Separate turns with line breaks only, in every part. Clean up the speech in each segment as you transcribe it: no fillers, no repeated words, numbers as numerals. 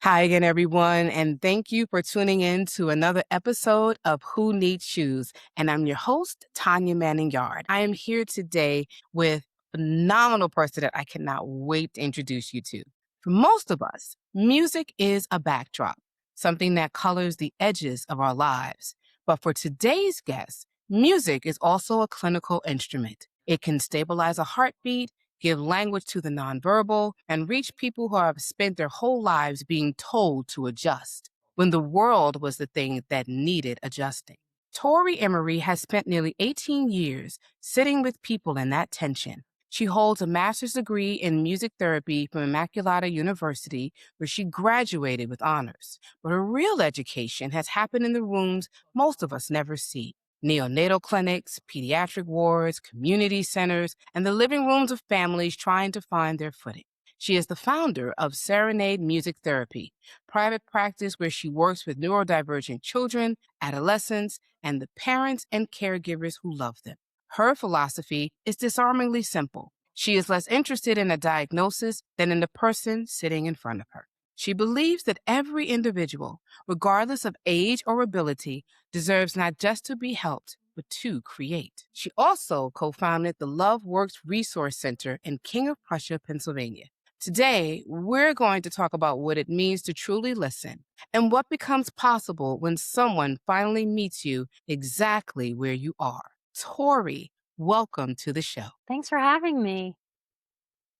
Hi again, everyone, and thank you for tuning in to another episode of Who Needs Shoes. And I'm your host, Tanya Manning-Yarde. I am here today with a phenomenal person that I cannot wait to introduce you to. For most of us, music is a backdrop, something that colors the edges of our lives. But for today's guest, music is also a clinical instrument. It can stabilize a heartbeat, give language to the nonverbal, and reach people who have spent their whole lives being told to adjust when the world was the thing that needed adjusting. Tori Emery has spent nearly 18 years sitting with people in that tension. She holds a master's degree in music therapy from Immaculata University, where she graduated with honors. But her real education has happened in the rooms most of us never see: neonatal clinics, pediatric wards, community centers, and the living rooms of families trying to find their footing. She is the founder of Serenade Music Therapy, private practice where she works with neurodivergent children, adolescents, and the parents and caregivers who love them. Her philosophy is disarmingly simple. She is less interested in a diagnosis than in the person sitting in front of her. She believes that every individual, regardless of age or ability, deserves not just to be helped, but to create. She also co-founded the LoveWorks Resource Center in King of Prussia, Pennsylvania. Today, we're going to talk about what it means to truly listen and what becomes possible when someone finally meets you exactly where you are. Tori, welcome to the show.
Thanks for having me.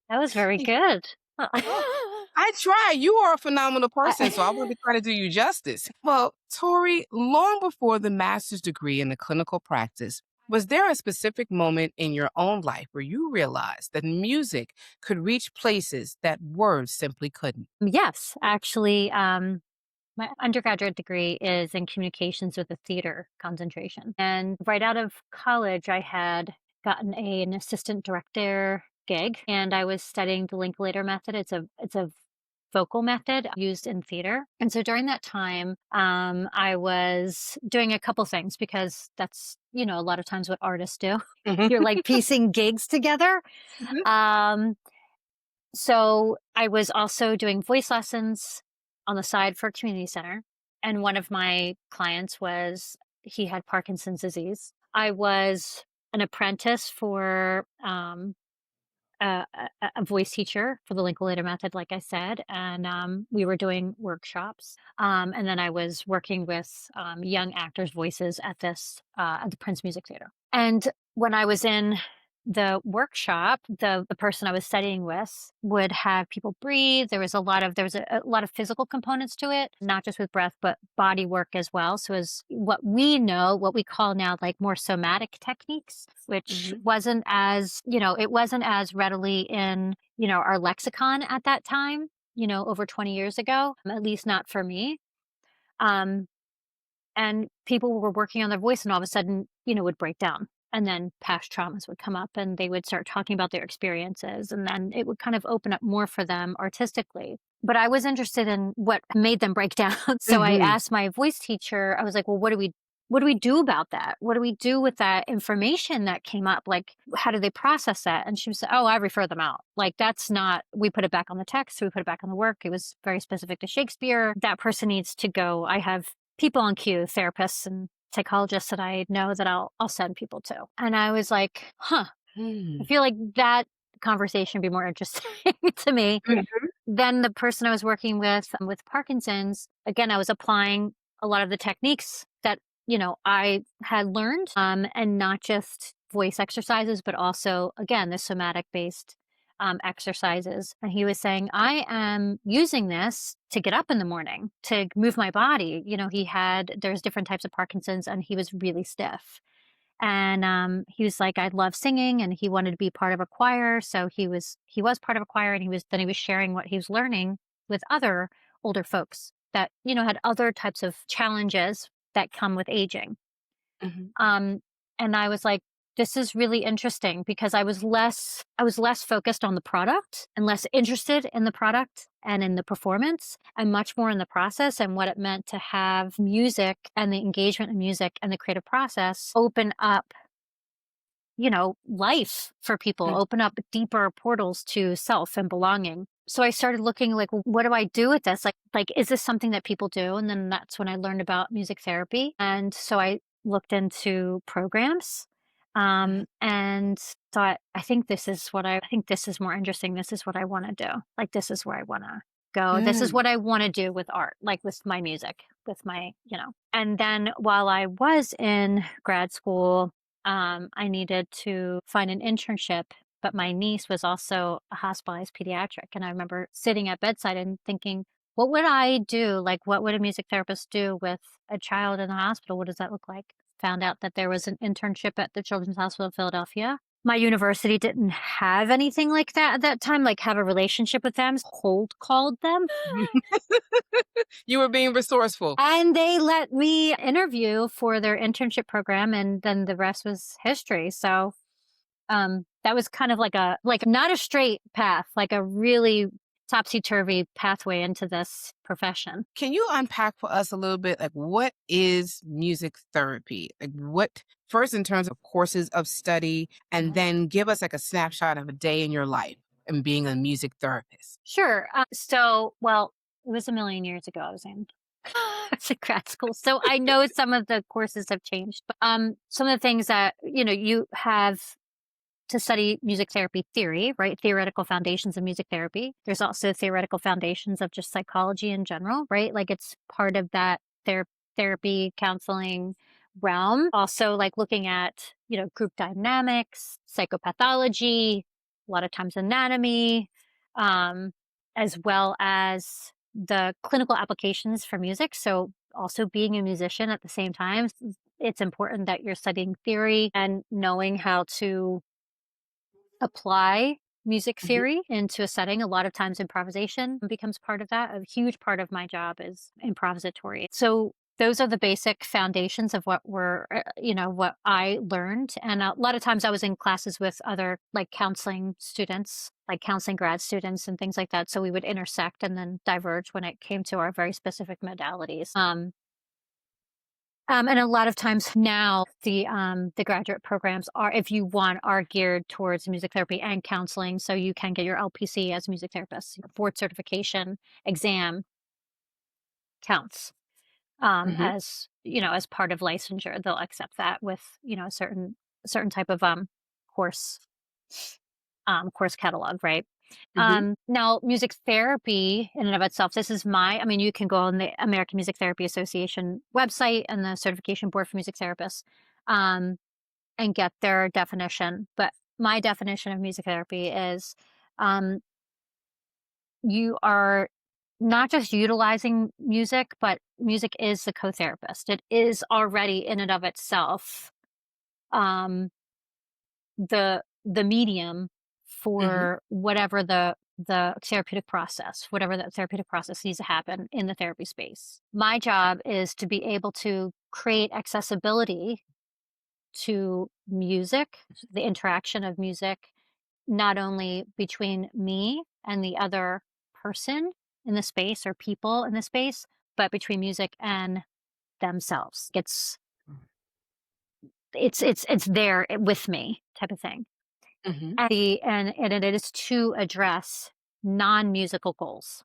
That was very good.
Oh, I try. You are a phenomenal person, so I want to try to do you justice. Well, Tori, long before the master's degree in the clinical practice, was there a specific moment in your own life where you realized that music could reach places that words simply couldn't?
Yes, actually, my undergraduate degree is in communications with a theater concentration. And right out of college, I had gotten an assistant director gig, and I was studying the Linklater method. It's a vocal method used in theater. And so during that time, I was doing a couple things because that's, a lot of times what artists do.
Mhm.
You're like piecing gigs together.
Mhm.
Um, So I was also doing voice lessons on the side for a community center. And one of my clients he had Parkinson's disease. I was an apprentice for a voice teacher for the Linklater method, like I said. And we were doing workshops. And then I was working with young actors' voices at the Prince Music Theater. And when I was in the workshop, the person I was studying with would have people breathe. There was a lot of physical components to it, not just with breath, but body work as well. So as what we call now like more somatic techniques, which
Mhm.
it wasn't as readily in, our lexicon at that time, over 20 years ago, at least not for me. Um, and people were working on their voice and all of a sudden, would break down. And then past traumas would come up and they would start talking about their experiences. And then it would kind of open up more for them artistically. But I was interested in what made them break down. So I
Mhm.
asked my voice teacher, I was like, well, what do we do about that? What do we do with that information that came up? Like, how do they process that? And she said, oh, I refer them out. Like, that's not, we put it back on the text, we put it back on the work. It was very specific to Shakespeare. That person needs to go. I have people on queue, therapists and psychologists that I know that I'll send people to. And I was like, huh, I
Mm.
feel like that conversation would be more interesting to me
Mhm.
than the person I was working with Parkinson's. Again, I was applying a lot of the techniques that, I had learned, and not just voice exercises, but also, again, the somatic based exercises. And he was saying, I am using this to get up in the morning, to move my body. There's different types of Parkinson's, and he was really stiff. And he was like, I love singing, and he wanted to be part of a choir. So he was part of a choir, and he was sharing what he was learning with other older folks that had other types of challenges that come with aging.
Mhm.
Um, and I was like, this is really interesting because I was less focused on the product and less interested in the product and in the performance and much more in the process and what it meant to have music and the engagement in music and the creative process open up, life for people,
Mm.
open up deeper portals to self and belonging. so I started looking like, well, what do I do with this? Like, is this something that people do? And then that's when I learned about music therapy. And so I looked into programs,
Mhm.
and thought, I think this is more interesting. This is what I want to do. Like, this is where I want to go. This is
Mm.
what I want to do with art, like with my music, with my, And then while I was in grad school, I needed to find an internship, but my niece was also a hospitalized pediatric. And I remember sitting at bedside and thinking, what would I do? Like, what would a music therapist do with a child in the hospital? What does that look like? Found out that there was an internship at the Children's Hospital of Philadelphia. My university didn't have anything like that at that time, like have a relationship with them, cold called them.
You were being resourceful.
And they let me interview for their internship program, and then the rest was history. So that was kind of like not a straight path, like a really topsy-turvy pathway into this profession.
Can you unpack for us a little bit, like what is music therapy? Like what first in terms of courses of study, and then give us like a snapshot of a day in your life and being a music therapist.
Sure. Well, it was a million years ago. I was in I was in grad school, so I know some of the courses have changed. But some of the things that you have to study music therapy theory, right? Theoretical foundations of music therapy. There's also theoretical foundations of just psychology in general, right? Like it's part of that therapy counseling realm. Also, like looking at, group dynamics, psychopathology, a lot of times anatomy, um, as well as the clinical applications for music. So, also being a musician at the same time, it's important that you're studying theory and knowing how to apply music
Mhm.
theory into a setting. A lot of times improvisation becomes part of that. A huge part of my job is improvisatory. So those are the basic foundations of what I learned. And a lot of times I was in classes with other like counseling students, like counseling grad students and things like that. So we would intersect and then diverge when it came to our very specific modalities. And a lot of times now, the graduate programs are, if you want, are geared towards music therapy and counseling. So you can get your LPC as a music therapist. Your board certification exam counts
Mhm.
as part of licensure. They'll accept that with a certain type of course course catalog, right?
Mhm.
Now, music therapy in and of itself, I mean, you can go on the American Music Therapy Association website and the Certification Board for Music Therapists um, and get their definition. But my definition of music therapy is um, you are not just utilizing music, but music is the co therapist. It is already in and of itself. Um, the medium
Mhm.
for whatever the therapeutic process needs to happen in the therapy space. My job is to be able to create accessibility to music, the interaction of music, not only between me and the other person in the space or people in the space, but between music and themselves. It's there with me type of thing.
Mhm.
And it is to address non-musical goals.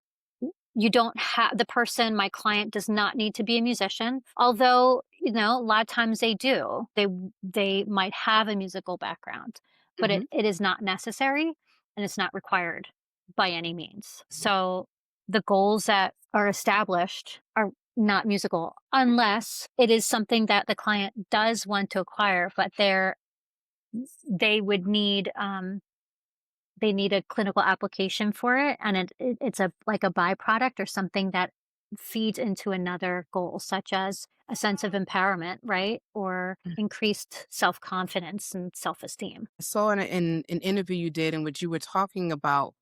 You don't have the person, my client does not need to be a musician, although, a lot of times they do. They might have a musical background, but it,
Mhm.
it is not necessary and it's not required by any means. So the goals that are established are not musical unless it is something that the client does want to acquire, but they would need they need a clinical application for it, and it's like a byproduct or something that feeds into another goal, such as a sense of empowerment, right? Or increased self-confidence and self-esteem.
I saw in an interview you did in which you were talking about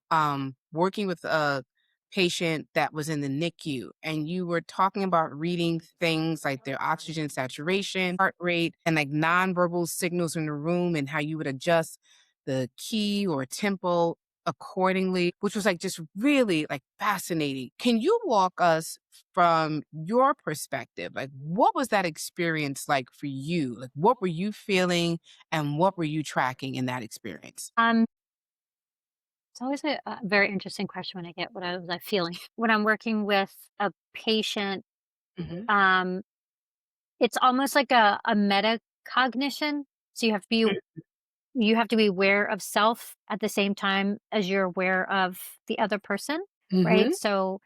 working with a patient that was in the NICU, and you were talking about reading things like their oxygen saturation, heart rate, and like nonverbal signals in the room, and how you would adjust the key or tempo accordingly, which was like just really like fascinating. Can you walk us from your perspective? Like, what was that experience like for you? Like, what were you feeling? And what were you tracking in that experience?
Um, It's always a very interesting question when I get what I was I feeling. When I'm working with a patient,
Mhm.
um, it's almost like a metacognition. So you have to be aware of self at the same time as you're aware of the other person, right?
Mhm.
So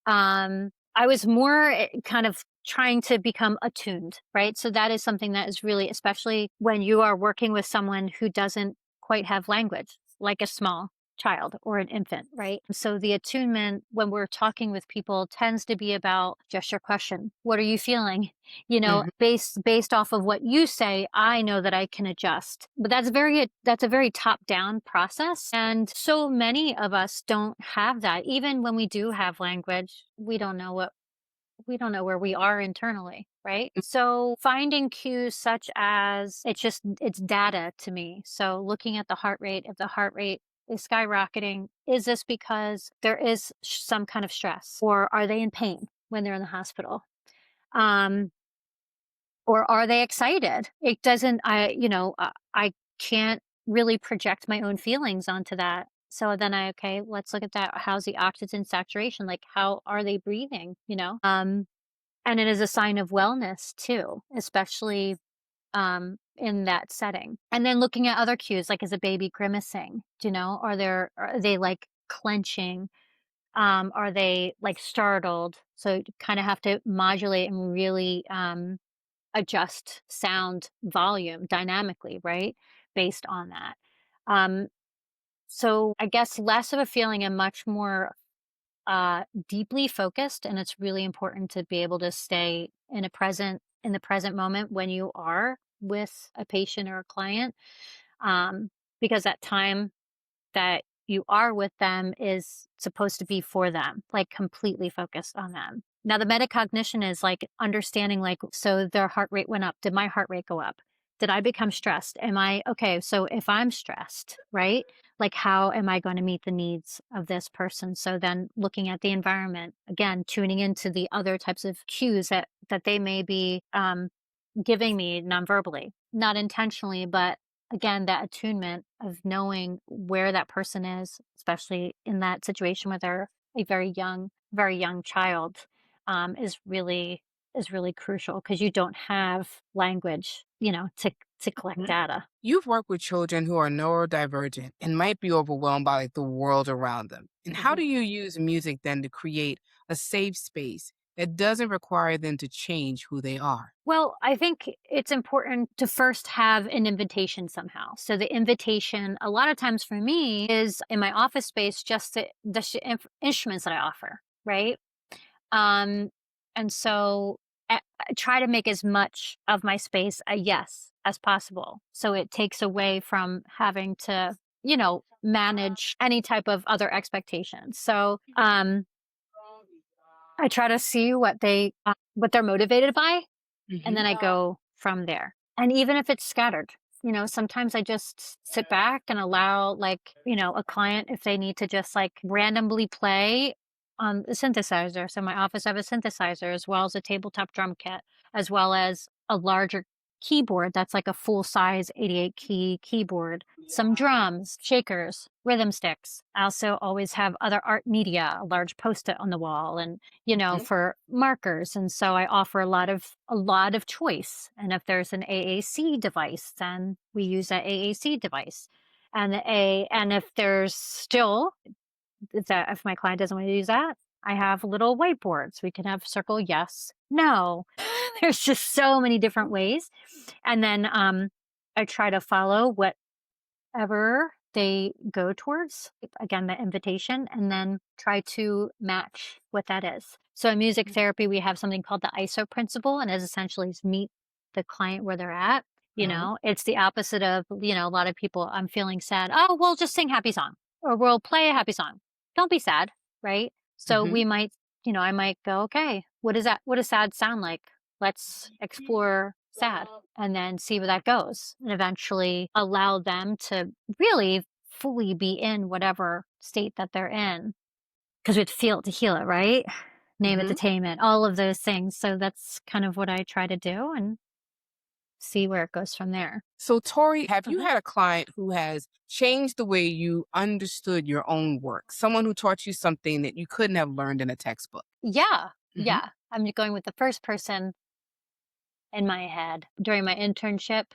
I was more kind of trying to become attuned, right? So that is something that is really, especially when you are working with someone who doesn't quite have language, like a small child or an infant, right? So the attunement when we're talking with people tends to be about gesture question. What are you feeling?
Mhm.
Based off of what you say, I know that I can adjust. But that's a very top down process, and so many of us don't have that. Even when we do have language, we don't know where we are internally, right? So finding cues such as it's data to me. So looking at the heart rate, if the heart rate is skyrocketing, is this because there is some kind of stress, or are they in pain when they're in the hospital? Um, or are they excited? It doesn't, I can't really project my own feelings onto that. So then okay, let's look at that. How's the oxygen saturation? Like, how are they breathing? And it is a sign of wellness too, especially in that setting. And then looking at other cues, like is a baby grimacing? Are they like clenching? Are they like startled? So you kind of have to modulate and really adjust sound volume dynamically, right? Based on that. Um, so I guess less of a feeling and much more deeply focused. And it's really important to be able to stay in the present moment when you are with a patient or a client, because that time that you are with them is supposed to be for them, like completely focused on them. Now, the metacognition is like understanding, like, so their heart rate went up. Did my heart rate go up? Did I become stressed? Am I okay? So if I'm stressed, right? Like, how am I going to meet the needs of this person? So then looking at the environment, again, tuning into the other types of cues that they may be giving me non-verbally, not intentionally, but again, that attunement of knowing where that person is, especially in that situation where they're a very young child, is really crucial because you don't have language, to collect
Mhm.
data.
You've worked with children who are neurodivergent and might be overwhelmed by like the world around them. And how
Mhm.
do you use music then to create a safe space that doesn't require them to change who they are?
Well, I think it's important to first have an invitation somehow. So the invitation, a lot of times for me, is in my office space, just instruments that I offer, right? Um, and so I try to make as much of my space a yes as possible. So it takes away from having to, manage any type of other expectations. So I try to see what they're motivated by, and
Hmm.
then I go from there. And even if it's scattered, sometimes I just sit back and allow, like, a client, if they need to just like randomly play on the synthesizer. So my office, I have a synthesizer as well as a tabletop drum kit, as well as a larger keyboard that's like a full size 88 key keyboard, some drums, shakers, rhythm sticks. I also always have other art media, a large post-it on the wall, and for markers. And so I offer a lot of choice. And if there's an AAC device, then we use that AAC device. And if there's still if my client doesn't want to use that, I have little whiteboards. We can have circle yes, no. There's just so many different ways. And then I try to follow whatever they go towards, again, the invitation, and then try to match what that is. So in music therapy, we have something called the ISO principle, and it essentially is meet the client where they're at.
Uh-huh.
It's the opposite of, a lot of people, I'm feeling sad. Oh, we'll just sing happy song, or we'll play a happy song. Don't be sad, right? So
Hmm.
I might go, okay, what is that? What does sad sound like? Let's explore sad and then see where that goes, and eventually allow them to really fully be in whatever state that they're in, because we have to feel it to heal it, right? Name it to
Hmm.
tame it, all of those things. So that's kind of what I try to do, and see where it goes from there.
So, Tori, have you
Mhm.
had a client who has changed the way you understood your own work? Someone who taught you something that you couldn't have learned in a textbook?
Yeah,
Hmm.
yeah. I'm going with the first person in my head. During my internship,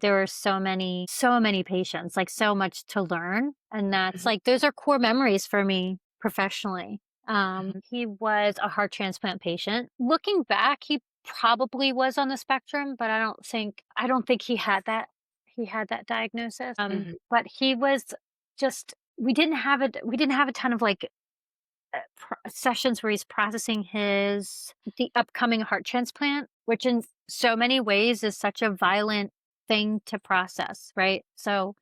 there were so many patients, like so much to learn. And that's
Hmm.
like, those are core memories for me professionally. He was a heart transplant patient. Looking back, he probably was on the spectrum, but I don't think he had that diagnosis.
Hmm.
But he was just, we didn't have a ton of like sessions where he's processing the upcoming heart transplant, which in so many ways is such a violent thing to process, right? So,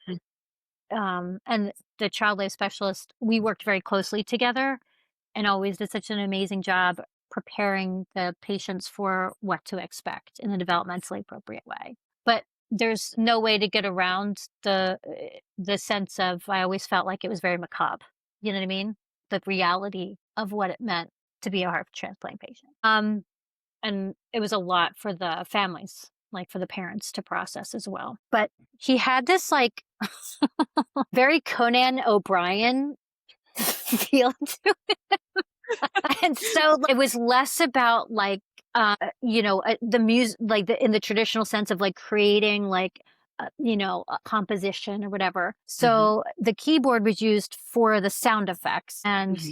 and the child life specialist, we worked very closely together and always did such an amazing job preparing the patients for what to expect in a developmentally appropriate way. But there's no way to get around the sense of, I always felt like it was very macabre. You know what I mean? The reality of what it meant to be a heart transplant patient. And it was a lot for the families, like for the parents to process as well. But he had this like very Conan O'Brien feel to and so it was less about like, the music, like in the traditional sense of like creating like, a composition or whatever.
Hmm.
So the keyboard was used for the sound effects, and
Hmm.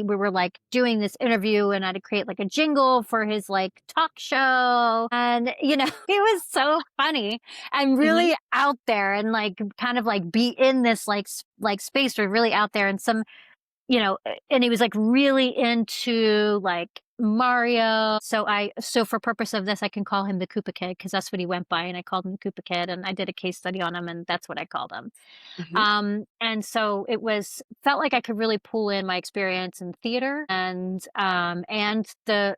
we were like doing this interview, and I had to create like a jingle for his like talk show, and it was so funny and
Hmm.
really out there, and like kind of like be in this like like space or really out there, and and he was like really into like Mario. So for purpose of this, I can call him the Koopa Kid because that's what he went by, and I called him the Koopa Kid, and I did a case study on him, and that's what I called him.
Hmm.
And so it was felt like I could really pull in my experience in theater and the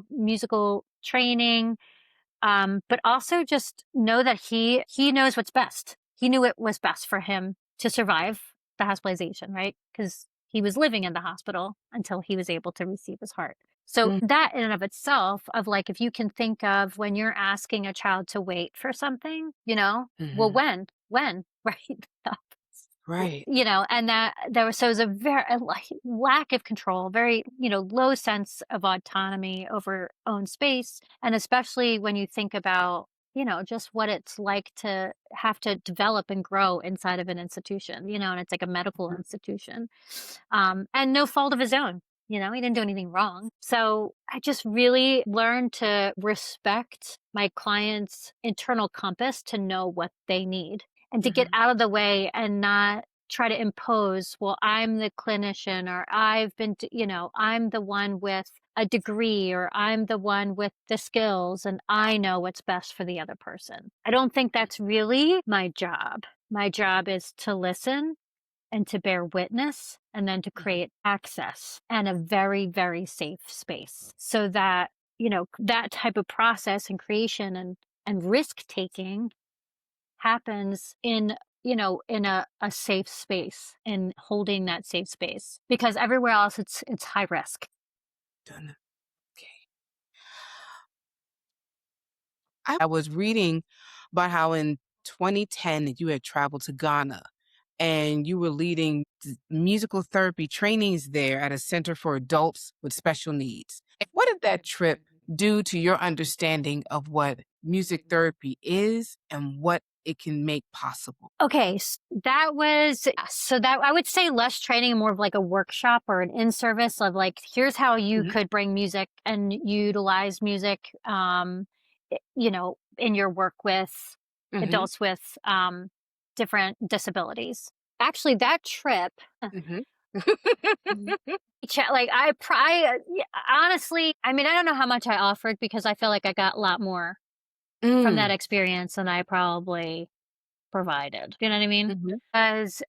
musical training, but also just know that he knows what's best. He knew it was best for him to survive the hospitalization, right? Because he was living in the hospital until he was able to receive his heart. So that in and of itself, of like, if you can think of when you're asking a child to wait for something, well,
Hmm.
when, right?
Right.
And that there was so it was a very like lack of control, very, low sense of autonomy over own space. And especially when you think about, just what it's like to have to develop and grow inside of an institution, and it's like a medical institution. And no fault of his own. He didn't do anything wrong. So I just really learned to respect my client's internal compass to know what they need and to get
Hmm.
out of the way and not try to impose, well, I'm the clinician, or I'm the one with a degree, or I'm the one with the skills and I know what's best for the other person. I don't think that's really my job. My job is to listen and to bear witness and then to create access and a very, very safe space so that, that type of process and creation and risk taking happens in a safe space, in holding that safe space, because everywhere else it's high risk.
Done. Okay. I was reading about how in 2010 you had traveled to Ghana and you were leading musical therapy trainings there at a center for adults with special needs. What did that trip do to your understanding of what music therapy is and what it can make possible?
Okay, that was so that I would say less training and more of like a workshop or an in-service of like, here's how you
Mhm.
could bring music and utilize music, in your work with
Mhm.
adults with different disabilities. Actually, that trip,
Mhm.
like yeah, honestly, I mean, I don't know how much I offered because I feel like I got a lot more from that
Mm.
experience than I probably provided. You know what I mean?
Mhm.
Because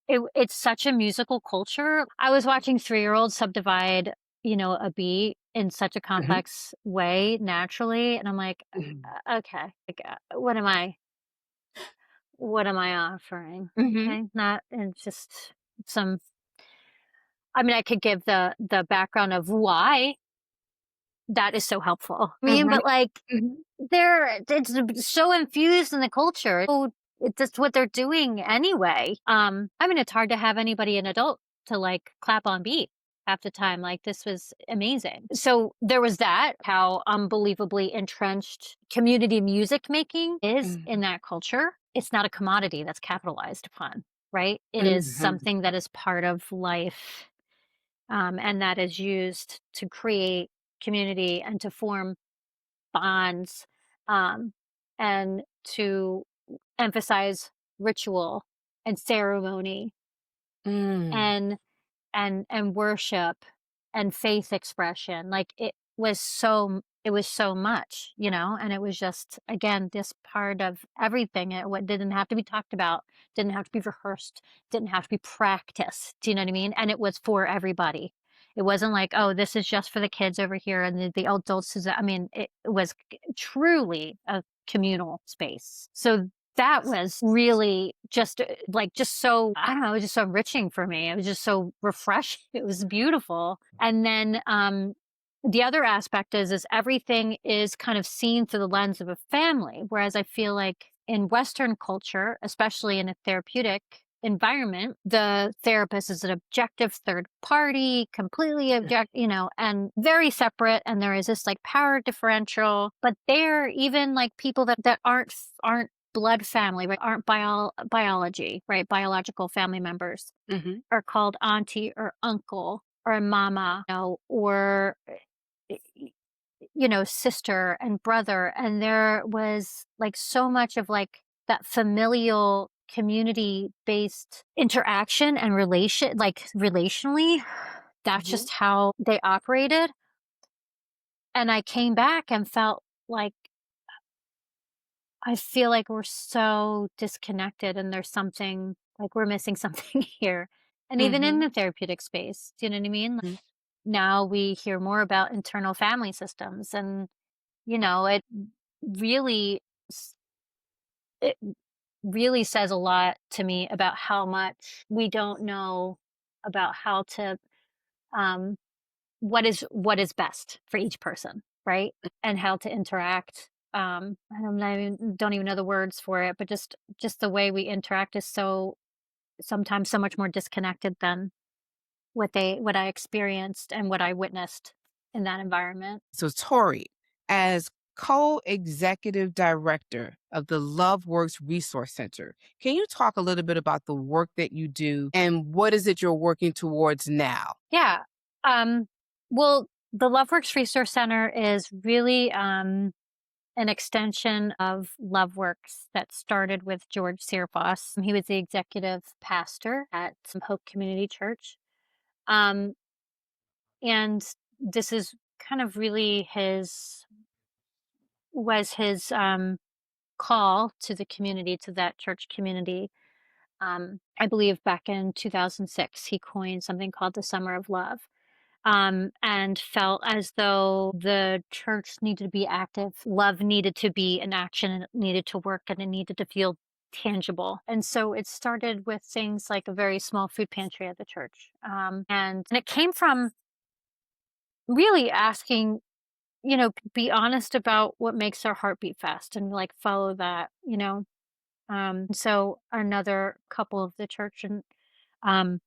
it's such a musical culture. I was watching 3-year-olds subdivide, a beat in such a
Mhm.
complex way naturally, and I'm like,
Mhm.
Okay, like, what am I offering?
Mhm.
Okay, not and just some. I mean, I could give the background of why, that is so helpful. I mean,
Mhm,
but like
mhm,
it's so infused in the culture. So it's just what they're doing anyway. I mean, it's hard to have anybody, an adult, to like clap on beat half the time. Like this was amazing. So there was that, how unbelievably entrenched community music making is in
mhm,
that culture. It's not a commodity that's capitalized upon, right? It is
mhm,
something that is part of life, and that is used to create community and to form bonds, um, and to emphasize ritual and ceremony
mm,
and and worship and faith expression. Like it was so much, and it was just, again, this part of everything. What didn't have to be talked about, didn't have to be rehearsed, didn't have to be practiced. Do you know what I mean? And it was for everybody. It wasn't like, oh, this is just for the kids over here and the adults is, I mean, it was truly a communal space. So that was really just, just so, I don't know, it was just so enriching for me. It was just so refreshing. It was beautiful. And then, the other aspect is everything is kind of seen through the lens of a family, whereas I feel like in Western culture, especially in a therapeutic environment, the therapist is an objective third party, completely and very separate. And there is this like power differential, but they're even like people that aren't blood family, right? Aren't biology, right? Biological family members
mhm,
are called auntie or uncle or mama, or sister and brother. And there was like so much of like that familial community based interaction and relationally. That's
mhm.
just how they operated. And I came back and felt like I feel like we're so disconnected and there's something like we're missing something here. And even in
Mhm,
the therapeutic space, do you know what I mean?
mhm.
Now we hear more about internal family systems, and it really s- it really says a lot to me about how much we don't know about how to, um what is best for each person, right? And how to interact. Don't even know the words for it, but just the way we interact is so sometimes so much more disconnected than what I experienced and what I witnessed in that environment.
So, Tori, as co-executive director of the LoveWorks Resource Center, can you talk a little bit about the work that you do and what is it you're working towards now?
Yeah. Um, well, the LoveWorks Resource Center is really an extension of LoveWorks that started with George Searfoss. He was the executive pastor at some Hope Community Church. Um, and this is kind of really his call to the community, to that church community. I believe back in 2006, he coined something called the Summer of Love, and felt as though the church needed to be active. Love needed to be in action, and it needed to work, and it needed to feel tangible. And so it started with things like a very small food pantry at the church. And it came from really asking, be honest about what makes our heart beat fast and like follow that. So another couple of the church, and um,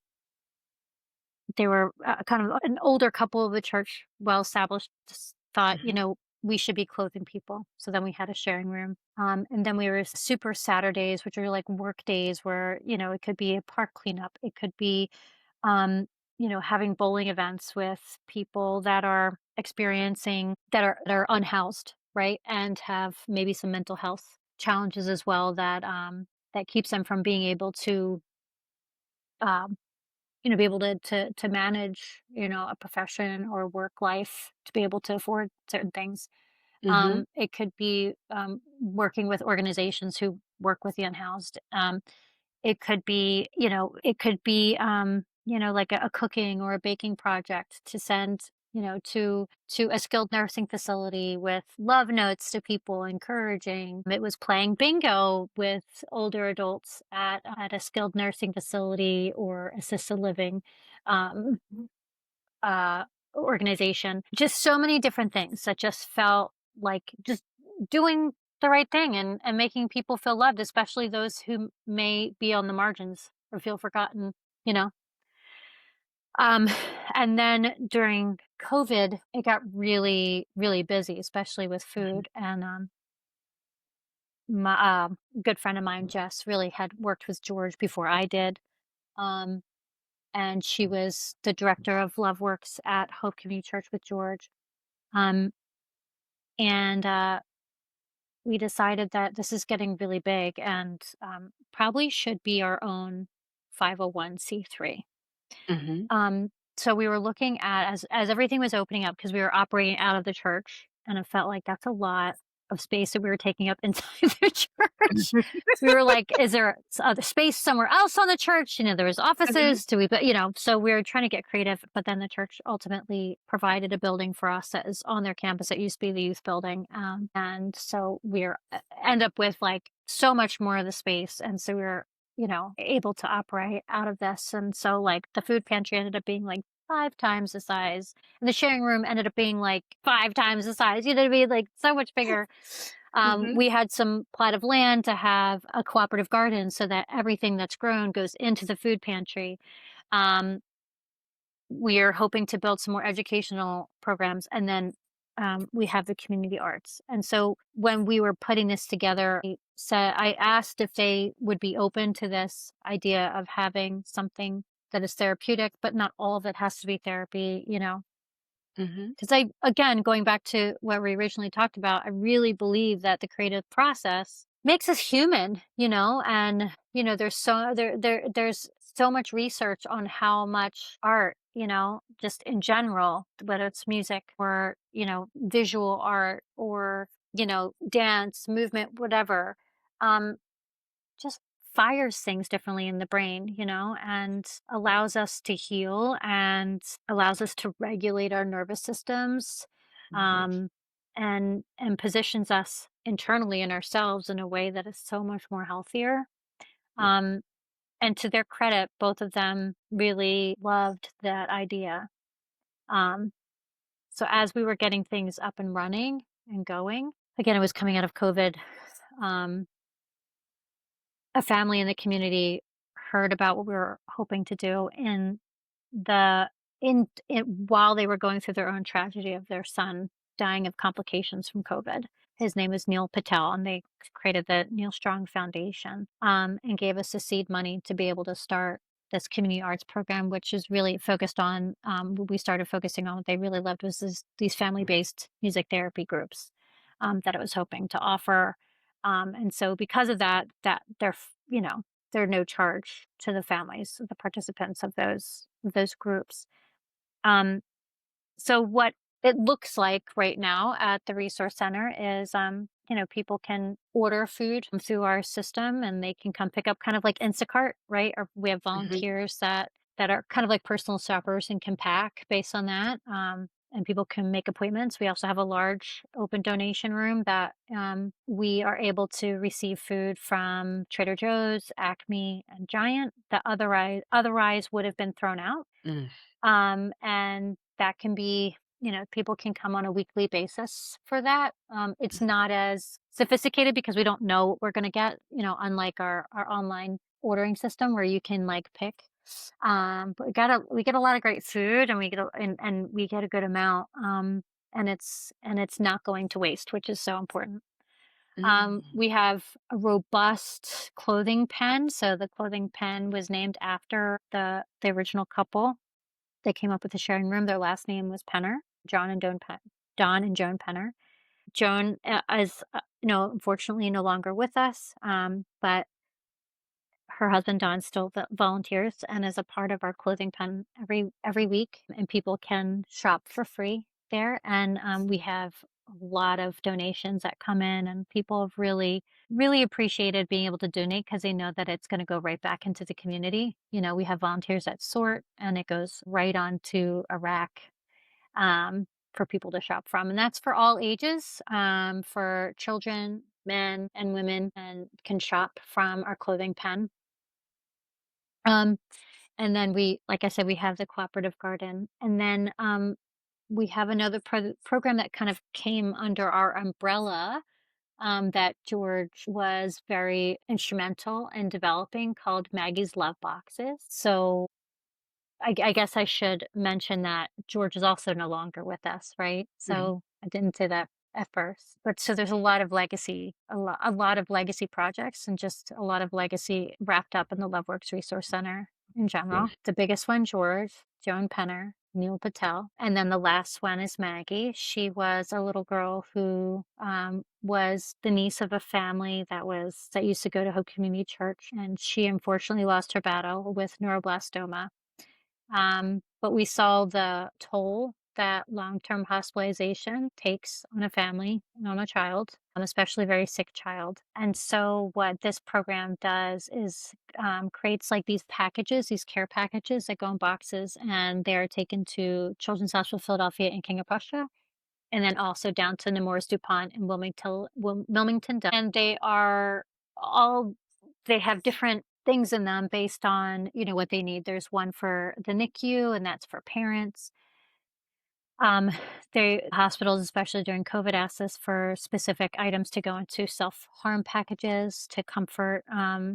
they were kind of an older couple of the church, well established, just thought,
Mhm,
we should be clothing people. So then we had a sharing room. And then we were super Saturdays, which are like work days where, it could be a park cleanup. It could be, um, having bowling events with people that are that are unhoused, right? And have maybe some mental health challenges as well, that keeps them from being able to, um, be able to manage, a profession or work life, to be able to afford certain things.
mhm,
It could be, working with organizations who work with the unhoused. It could be like a cooking or a baking project to send, to a skilled nursing facility with love notes to people, encouraging. It was playing bingo with older adults at a skilled nursing facility or assisted living. Um, uh, organization. Just so many different things that just felt like just doing the right thing and making people feel loved, especially those who may be on the margins or feel forgotten, you know? Um, and then during COVID, it got really, really busy, especially with
Mhm.
food. And my good friend of mine, Jess, really had worked with George before I did. Um, and she was the director of LoveWorks at Hope Community Church with George. Um, and we decided that this is getting really big and probably should be our own 501(c)(3).
Mhm.
So we were looking at as everything was opening up because we were operating out of the church, and it felt like that's a lot of space that we were taking up inside the church. We were like, "Is there other space somewhere else on the church?" You know, there was
Mhm.
offices. Do we? But you know, so we were trying to get creative. But then the church ultimately provided a building for us that is on their campus. It used to be the youth building, and so we're end up with like so much more of the space, and so we're able to operate out of this. And so, like, the food pantry ended up being like 5 times the size, and the sharing room ended up being like 5 times the size. You know what I mean? Like, so much bigger.
Mhm.
We had some plot of land to have a cooperative garden so that everything that's grown goes into the food pantry. Um, we're hoping to build some more educational programs, and then we have the community arts. And so when we were putting this together, I asked if they would be open to this idea of having something that is therapeutic, but not all of it has to be therapy,
Mhm.
because again, going back to what we originally talked about, I really believe that the creative process makes us human, and there's so much research on how much art, just in general, whether it's music or visual art or dance, movement, whatever, um, just fires things differently in the brain, and allows us to heal and allows us to regulate our nervous systems,
Mhm.
um, and positions us internally in ourselves in a way that is so much more healthier. Um, and to their credit, both of them really loved that idea. Um, so as we were getting things up and running and going, again, it was coming out of COVID. Um, a family in the community heard about what we were hoping to do the while they were going through their own tragedy of their son dying of complications from COVID. His name is Neil Patel, and they created the Neil Strong Foundation, and gave us the seed money to be able to start this community arts program, which is really focused on. What we started focusing on what they really loved was these family-based music therapy groups that it was hoping to offer. And so, because of that, they're no charge to the families, the participants of those groups. Um, so what it looks like right now at the resource center is, people can order food through our system, and they can come pick up, kind of like Instacart, right? Or we have
Mhm.
volunteers that are kind of like personal shoppers and can pack based on that. And people can make appointments. We also have a large open donation room that we are able to receive food from Trader Joe's, Acme, and Giant that otherwise would have been thrown out.
Mm.
And that can be, people can come on a weekly basis for that. It's not as sophisticated because we don't know what we're going to get, unlike our online ordering system where you can like pick. But we get a lot of great food, and and we get a good amount. And it's not going to waste, which is so important.
Mm.
We have a robust clothing pen. So the clothing pen was named after the original couple. They came up with the sharing room. Their last name was Penner, Don and Joan Penner. Joan is, unfortunately no longer with us, but her husband Don still volunteers and is a part of our clothing pen every week, and people can shop for free there. And we have a lot of donations that come in, and people have really, really appreciated being able to donate because they know that it's going to go right back into the community. We have volunteers that sort, and it goes right onto a rack for people to shop from. And that's for all ages, for children, men, and women, and can shop from our clothing pen. Um, and then like I said, we have the cooperative garden. And then we have another program that kind of came under our umbrella, that George was very instrumental in developing, called Maggie's Love Boxes. So I guess I should mention that George is also no longer with us, right?
Mhm.
So I didn't say that at first, but so there's a lot of legacy, a lot of legacy projects, and just a lot of legacy wrapped up in the LoveWorks Resource Center in general. The biggest one, George, Joan Penner, Neil Patel, and then the last one is Maggie. She was a little girl who was the niece of a family that used to go to Hope Community Church, and she unfortunately lost her battle with neuroblastoma. But we saw the toll that long-term hospitalization takes on a family and on a child, especially a very sick child. And so what this program does is creates like these packages, these care packages that go in boxes, and they're taken to Children's Hospital Philadelphia and King of Prussia, and then also down to Nemours DuPont and Wilmington. And all they have different things in them based on, what they need. There's one for the NICU, and that's for parents. Um, they hospitals, especially during COVID, asked us for specific items to go into self-harm packages to comfort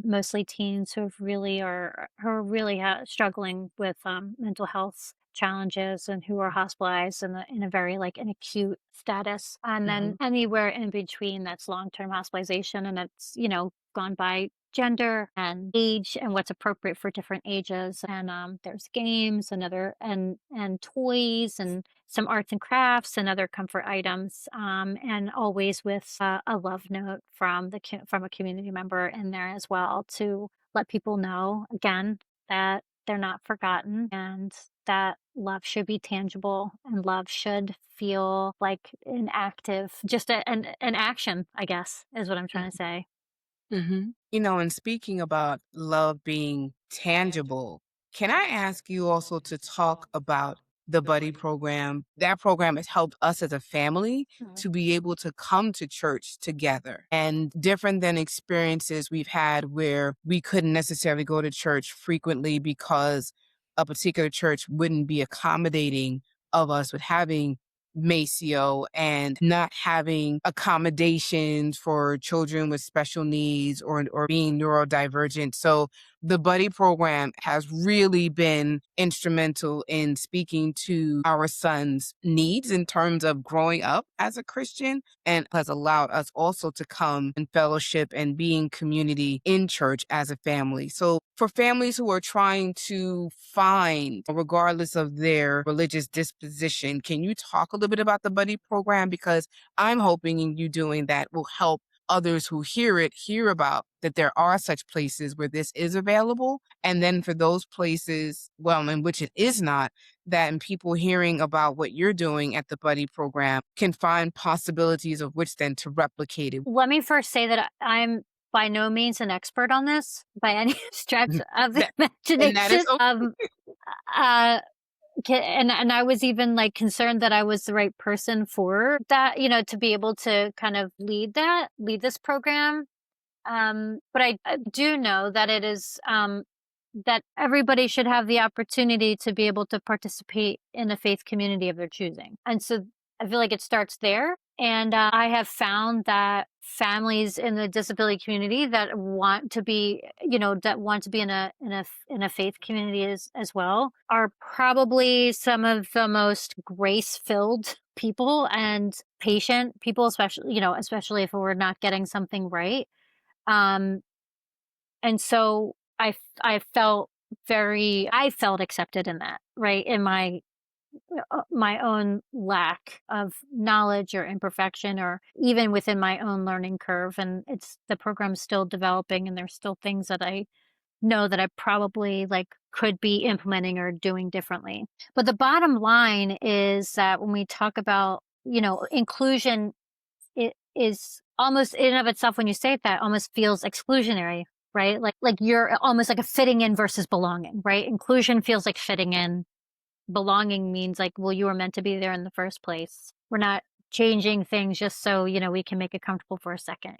mostly teens who are really struggling with mental health challenges, and who are hospitalized in a very like an acute status. And then
Mhm.
anywhere in between, that's long-term hospitalization, and it's gone by gender and age and what's appropriate for different ages. And there's games and other and toys and some arts and crafts and other comfort items, and always with a love note from from a community member in there as well, to let people know again that they're not forgotten, and that love should be tangible, and love should feel like an active, just an action, I guess, is what I'm trying to say.
And speaking about love being tangible, can I ask you also to talk about the buddy program? That program has helped us as a family
Mhm.
to be able to come to church together, and different than experiences we've had where we couldn't necessarily go to church frequently because a particular church wouldn't be accommodating of us with having Maceo and not having accommodations for children with special needs or being neurodivergent. So the buddy program has really been instrumental in speaking to our son's needs in terms of growing up as a Christian, and has allowed us also to come and fellowship and be in community in church as a family. So for families who are trying to find, regardless of their religious disposition, can you talk a little bit about the buddy program? Because I'm hoping in you doing that will help others who hear about that there are such places where this is available. And then for those places, well, in which it is not, that and people hearing about what you're doing at the buddy program can find possibilities of which then to replicate it.
Let me first say that I'm by no means an expert on this by any stretch of the
That, and that is
imagination.
okay.
Uh, and I was even like concerned that I was the right person for that, to be able to kind of lead this program. But I do know that it is that everybody should have the opportunity to be able to participate in a faith community of their choosing. And so I feel like it starts there. And I have found that families in the disability community that want to be, in a faith community as well, are probably some of the most grace filled people and patient people, especially if we're not getting something right. Um, and so I felt accepted in that, right? In my own lack of knowledge or imperfection, or even within my own learning curve. And the program's still developing, and there's still things that I know that I probably like could be implementing or doing differently. But the bottom line is that when we talk about, inclusion, it is almost in and of itself, when you say it, that almost feels exclusionary, right? Like you're almost like a fitting in versus belonging, right? Inclusion feels like fitting in. Belonging means like, well, you were meant to be there in the first place. We're not changing things just so, we can make it comfortable for a second,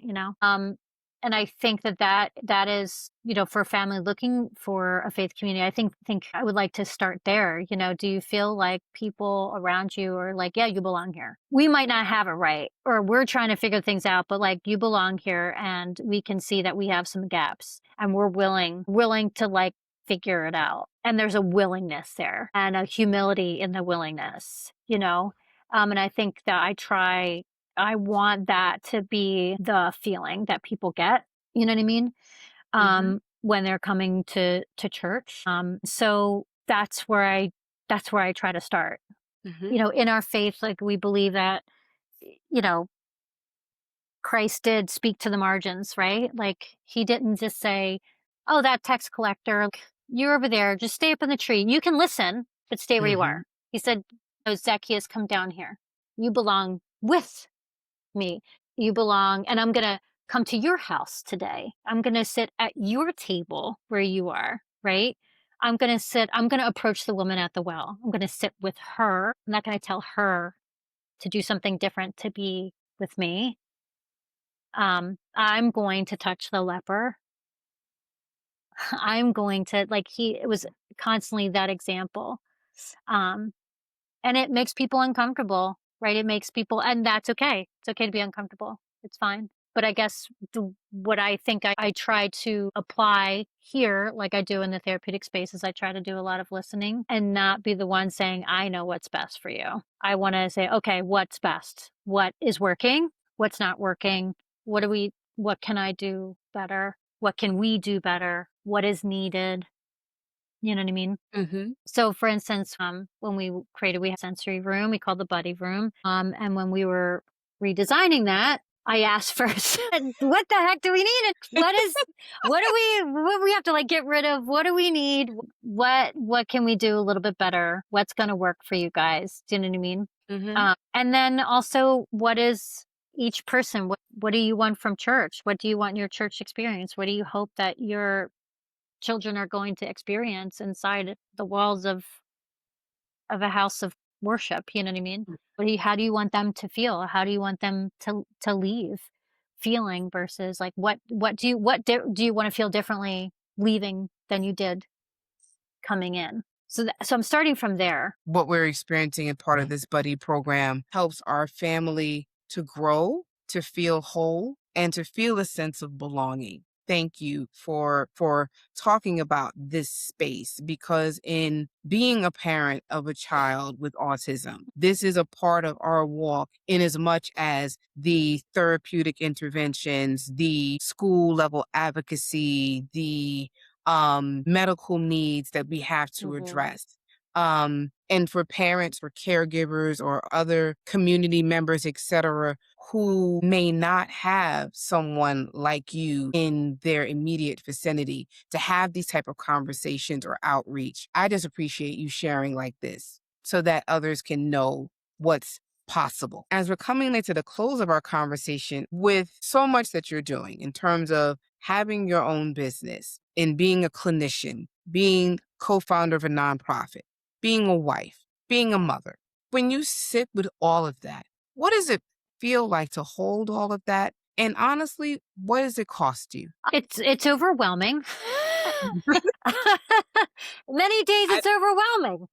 And I think that is, for a family looking for a faith community, I think I would like to start there. Do you feel like people around you are like, yeah, you belong here? We might not have it right, or we're trying to figure things out, but like you belong here, and we can see that we have some gaps, and we're willing to like figure it out. And there's a willingness there and a humility in the willingness. And I think that I want that to be the feeling that people get, you know what I mean?
Mhm.
When they're coming to church. So that's where I try to start.
Mhm.
In our faith, like we believe that, you know, Christ did speak to the margins, right? Like he didn't just say, "Oh, that tax collector, you're over there, just stay up in the tree. You can listen, but stay where you
Mhm.
are." He said, "Oh, Zacchaeus, come down here. You belong with me. You belong, and I'm going to come to your house today. I'm going to sit at your table where you are, right? I'm going to approach the woman at the well. I'm going to sit with her. I'm not going to tell her to do something different to be with me. I'm going to touch the leper. I'm going to, like, it was constantly that example. Um, and it makes people uncomfortable, right? It makes people, and that's okay. It's okay to be uncomfortable. It's fine. But I guess what I think I try to apply here, like I do in the therapeutic spaces, I try to do a lot of listening and not be the one saying, I know what's best for you. I want to say, okay, what's best? What is working? What's not working? What can I do better? What can we do better? What is needed? You know what I mean?
Mhm.
So for instance, when we had a sensory room, we called the buddy room. And when we were redesigning that, I asked first, what the heck do we need? And what do we have to like get rid of? What do we need? What can we do a little bit better? What's going to work for you guys? Do you know what I mean?
Mhm.
And then also, what is each person? What do you want from church? What do you want in your church experience? What do you hope that your children are going to experience inside the walls of a house of worship? You know what I mean? How do you want them to feel? How do you want them to leave feeling versus like do you want to feel differently leaving than you did coming in? So I'm starting from there.
What we're experiencing in part of this buddy program helps our family to grow, to feel whole, and to feel a sense of belonging. Thank you for talking about this space, because in being a parent of a child with autism, this is a part of our walk in as much as the therapeutic interventions, the school level advocacy, the medical needs that we have to
Hmm.
address. And for parents or caregivers or other community members, et cetera, who may not have someone like you in their immediate vicinity to have these type of conversations or outreach. I just appreciate you sharing like this so that others can know what's possible. As we're coming into the close of our conversation, with so much that you're doing in terms of having your own business and being a clinician, being co-founder of a nonprofit, being a wife, being a mother, when you sit with all of that, what does it feel like to hold all of that? And honestly, what does it cost you?
It's overwhelming. Many days
I,
it's overwhelming.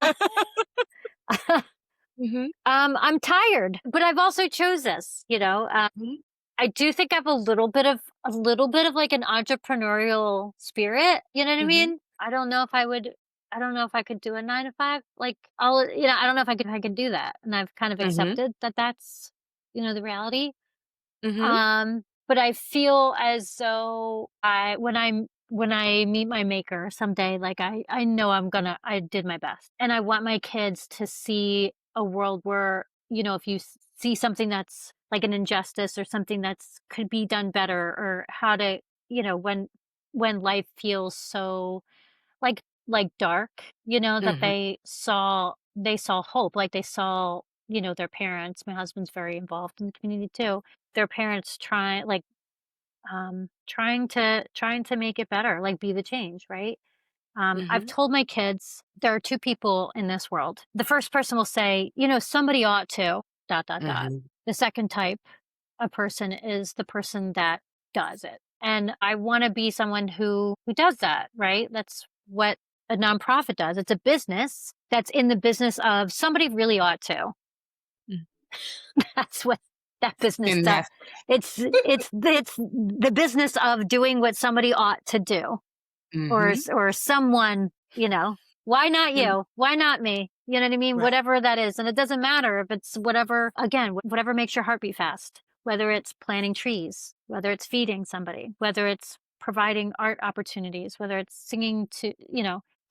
Mhm.
I'm tired, but I've also chose this.
Mhm.
I do think I have a little bit of like an entrepreneurial spirit, you know what I
Mhm.
mean? I don't know if I could do a 9 to 5. Like I don't know if I could do that. And I've kind of
Mhm.
accepted that that's, the reality.
Mhm.
But I feel as though when I meet my maker someday, like I know I did my best. And I want my kids to see a world where, if you see something that's like an injustice or something that's could be done better, or how to, when life feels so like dark, that
Mhm.
they saw hope, like they saw, their parents. My husband's very involved in the community too. Their parents trying to make it better, like be the change, right? I've
Mhm.
told my kids there are two people in this world. The first person will say, somebody ought to dot dot dot.
Mhm.
The second type of person is the person that does it. And I want to be someone who does that, right? That's what a nonprofit does. It's a business that's in the business of somebody really ought to.
Mm.
That's what that business
And
does.
that's
It's the business of doing what somebody ought to do,
mhm.
or someone, why not
Mm,
you? Why not me? You know what I mean?
right.
Whatever that is. And it doesn't matter if it's whatever, again, whatever makes your heart beat fast, whether it's planting trees, whether it's feeding somebody, whether it's providing art opportunities, whether it's singing to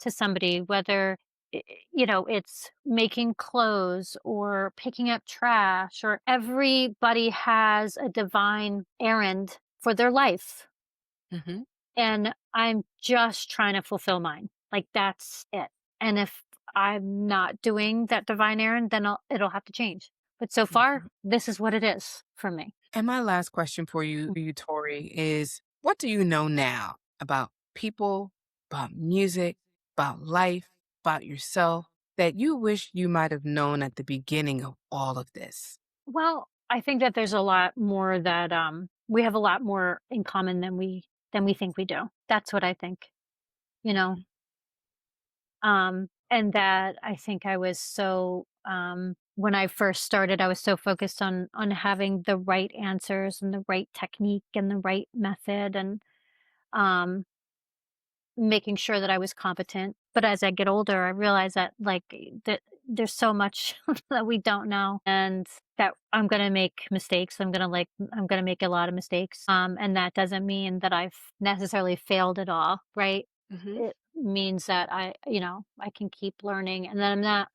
somebody, whether, it's making clothes or picking up trash, or everybody has a divine errand for their life.
Mhm.
And I'm just trying to fulfill mine. Like, that's it. And if I'm not doing that divine errand, then it'll have to change. But so far,
Mhm.
this is what it is for me.
And my last question for you, Tori, is what do you know now about people, about music, about life, about yourself that you wish you might have known at the beginning of all of this?
Well, I think that there's a lot more that we have a lot more in common than we think we do. That's what I think. You know, and that I think I was so when I first started, I was so focused on having the right answers and the right technique and the right method, and um making sure that I was competent. But as I get older, I realize that, like, that there's so much that we don't know, and that I'm going to make mistakes. I'm going to make a lot of mistakes. And that doesn't mean that I've necessarily failed at all, right?
Mhm.
It means that I can keep learning, and that I'm not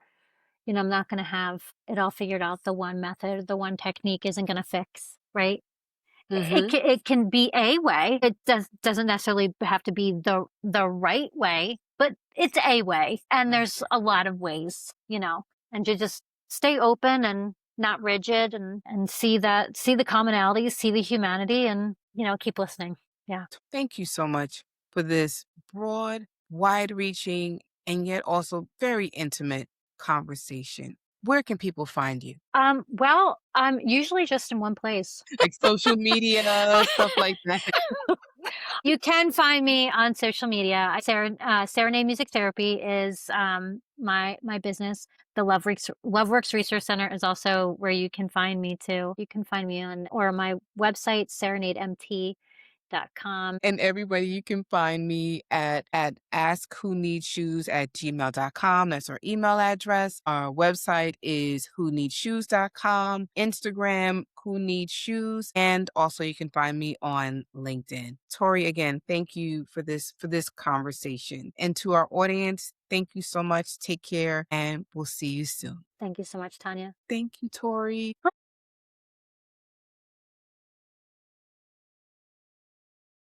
going to have it all figured out. The one method, the one technique isn't going to fix, right?
Mhm.
It can be a way. It doesn't necessarily have to be the right way, but it's a way, and
Right.
there's a lot of ways, and to just stay open and not rigid, and see the commonalities, see the humanity, and keep listening. Yeah.
Thank you so much for this broad, wide reaching, and yet also very intimate conversation. Where can people find you?
Well, I'm usually just in one place.
Like social media, stuff like that.
You can find me on social media. Serenade Music Therapy is my business. The LoveWorks Resource Center is also where you can find me too. You can find me on, or my website, serenademt.com.
And everybody, you can find me at askwhoneedshoes@gmail.com. That's our email address. Our website is whoneedshoes.com. Instagram, who needs shoes. And also you can find me on LinkedIn. Tori, again, thank you for this conversation. And to our audience, thank you so much. Take care and we'll see you soon.
Thank you so much, Tanya.
Thank you, Tori.